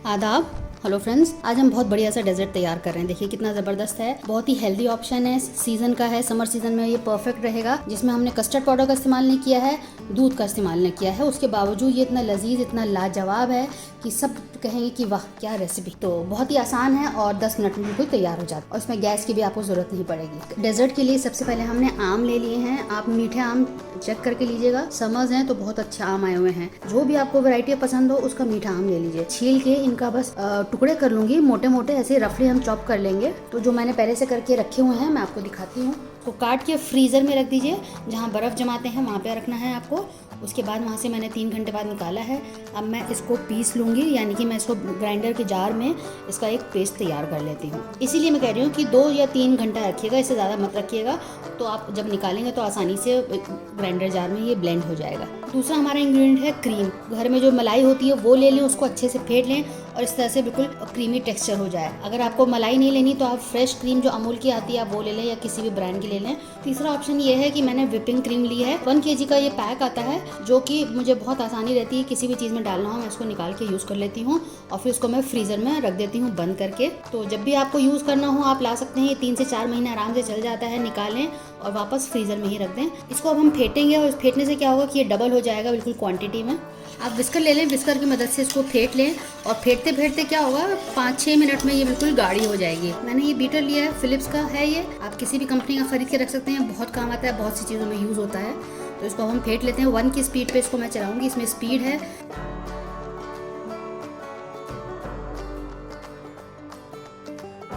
आदाब। Hello friends, आज हम बहुत बढ़िया सा डेजर्ट तैयार कर रहे हैं। देखिए कितना ज़बरदस्त है, बहुत ही हेल्दी ऑप्शन है, सीज़न का है, समर सीज़न में ये परफेक्ट रहेगा। जिसमें हमने कस्टर्ड पाउडर का इस्तेमाल नहीं किया है, दूध का इस्तेमाल नहीं किया है, उसके बावजूद ये इतना लजीज, इतना लाजवाब है कि सब कहेंगे कि वाह क्या रेसिपी। तो बहुत ही आसान है और 10 मिनट में बिल्कुल तैयार हो जाता है और इसमें गैस की भी आपको ज़रूरत नहीं पड़ेगी। डेजर्ट के लिए सबसे पहले हमने आम ले लिए हैं। आप मीठे आम चेक करके लीजिएगा, समर्स हैं तो बहुत अच्छे आम आए हुए हैं। जो भी आपको वैरायटी पसंद हो उसका मीठा आम ले लीजिए। छील के इनका बस टुकड़े कर लूंगी, मोटे मोटे ऐसे रफली हम चॉप कर लेंगे। तो जो मैंने पहले से करके रखे हुए हैं मैं आपको दिखाती हूँ। तो काट के फ्रीज़र में रख दीजिए, जहाँ बर्फ़ जमाते हैं वहाँ पे रखना है आपको। उसके बाद वहाँ से मैंने 3 घंटे बाद निकाला है। अब मैं इसको पीस लूँगी, यानी कि मैं इसको ग्राइंडर के जार में इसका एक पेस्ट तैयार कर लेती हूँ। इसीलिए मैं कह रही हूँ कि 2 या 3 घंटा रखिएगा, इससे ज़्यादा मत रखिएगा। तो आप जब निकालेंगे तो आसानी से ग्राइंडर जार में ये ब्लेंड हो जाएगा। दूसरा हमारा इंग्रेडिएंट है क्रीम। घर में जो मलाई होती है वो ले लें, उसको अच्छे से फेंट लें और इस तरह से बिल्कुल क्रीमी टेक्सचर हो जाए। अगर आपको मलाई नहीं लेनी तो आप फ्रेश क्रीम जो अमूल की आती है आप वो ले लें या किसी भी ब्रांड की ले लें। तीसरा ऑप्शन ये है कि मैंने व्हिपिंग क्रीम ली है। 1 kg का ये पैक आता है, जो कि मुझे बहुत आसानी रहती है, किसी भी चीज़ में डालना हो मैं इसको निकाल के यूज़ कर लेती हूँ और फिर इसको मैं फ्रीज़र में रख देती हूँ बंद करके। तो जब भी आपको यूज़ करना हो आप ला सकते हैं। ये 3 से 4 महीने आराम से चल जाता है। निकालें और वापस फ्रीज़र में ही रख दें। इसको अब हम फेंटेंगे और फेंटने से क्या होगा कि ये डबल हो जाएगा बिल्कुल क्वांटिटी में। आप विस्कर ले लें, विस्कर की मदद से इसको फेंट लें और फेंटते फेंटते क्या होगा 5-6 मिनट में ये बिल्कुल गाढ़ी हो जाएगी। मैंने ये बीटर लिया है, फिलिप्स का है ये। आप किसी भी कंपनी का खरीद के रख सकते हैं, बहुत काम आता है, बहुत सी चीज़ों में यूज़ होता है। तो इसको हम फेंट लेते हैं। 1 की स्पीड पे इसको मैं चलाऊंगी, इसमें स्पीड है।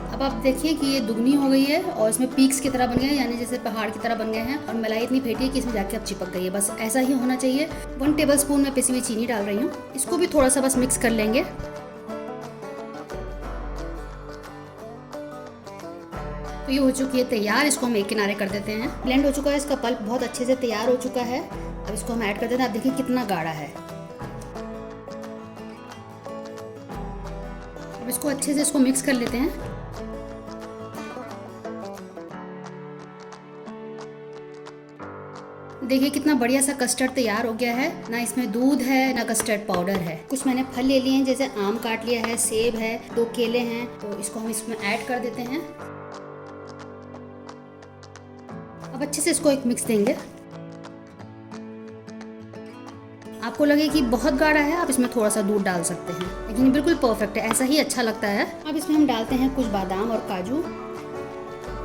अब आप देखिए कि ये दुगनी हो गई है और इसमें पीक्स की तरह बन गए हैं, यानी जैसे पहाड़ की तरह बन गए हैं। और मलाई इतनी फेंटी है कि इसमें जाके अब चिपक गई है। बस ऐसा ही होना चाहिए। 1 टेबलस्पून मैं पिसी हुई चीनी डाल रही हूँ। इसको भी थोड़ा सा बस मिक्स कर लेंगे। तो ये हो चुकी है तैयार। इसको हम एक किनारे कर देते हैं। ब्लेंड हो चुका है, इसका पल्प बहुत अच्छे से तैयार हो चुका है। अब इसको हम ऐड कर देते हैं। आप देखिए कितना गाढ़ा है। अब इसको अच्छे से इसको मिक्स कर लेते हैं। देखिए कितना बढ़िया सा कस्टर्ड तैयार हो गया है। ना इसमें दूध है ना कस्टर्ड पाउडर है। कुछ मैंने फल ले लिए हैं, जैसे आम काट लिया है, सेब है, 2 केले हैं। तो इसको हम इसमें ऐड कर देते हैं। अब अच्छे से इसको एक मिक्स देंगे। आपको लगे कि बहुत गाढ़ा है, आप इसमें थोड़ा सा दूध डाल सकते हैं, लेकिन बिल्कुल परफेक्ट है, ऐसा ही अच्छा लगता है। अब इसमें हम डालते हैं कुछ बादाम और काजू।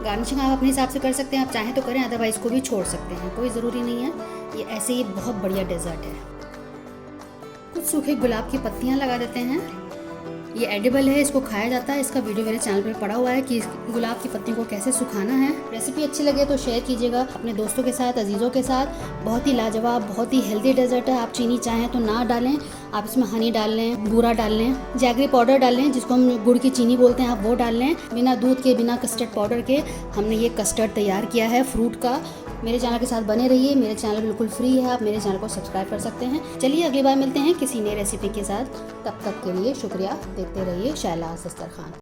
गार्निशिंग आप अपने हिसाब से कर सकते हैं, आप चाहें तो करें, अदरवाइज को भी छोड़ सकते हैं, कोई ज़रूरी नहीं है। ये ऐसे ही बहुत बढ़िया डेजर्ट है। कुछ सूखे गुलाब की पत्तियाँ लगा देते हैं। ये एडिबल है, इसको खाया जाता है। इसका वीडियो मेरे चैनल पर पड़ा हुआ है कि गुलाब की पत्तियों को कैसे सुखाना है। रेसिपी अच्छी लगे तो शेयर कीजिएगा अपने दोस्तों के साथ, अजीज़ों के साथ। बहुत ही लाजवाब, बहुत ही हेल्दी डेजर्ट है। आप चीनी चाहें तो ना डालें, आप इसमें हनी डाल लें, बूरा डाल लें, जैगरी पाउडर डाल लें, जिसको हम गुड़ की चीनी बोलते हैं, आप वो डाल लें। बिना दूध के, बिना कस्टर्ड पाउडर के हमने ये कस्टर्ड तैयार किया है फ्रूट का। मेरे चैनल के साथ बने रहिए। मेरे चैनल बिल्कुल फ्री है, आप मेरे चैनल को सब्सक्राइब कर सकते हैं। चलिए अगली बार मिलते हैं किसी नई रेसिपी के साथ। तब तक के लिए शुक्रिया। देखते रहिए शैला दस्तरखान।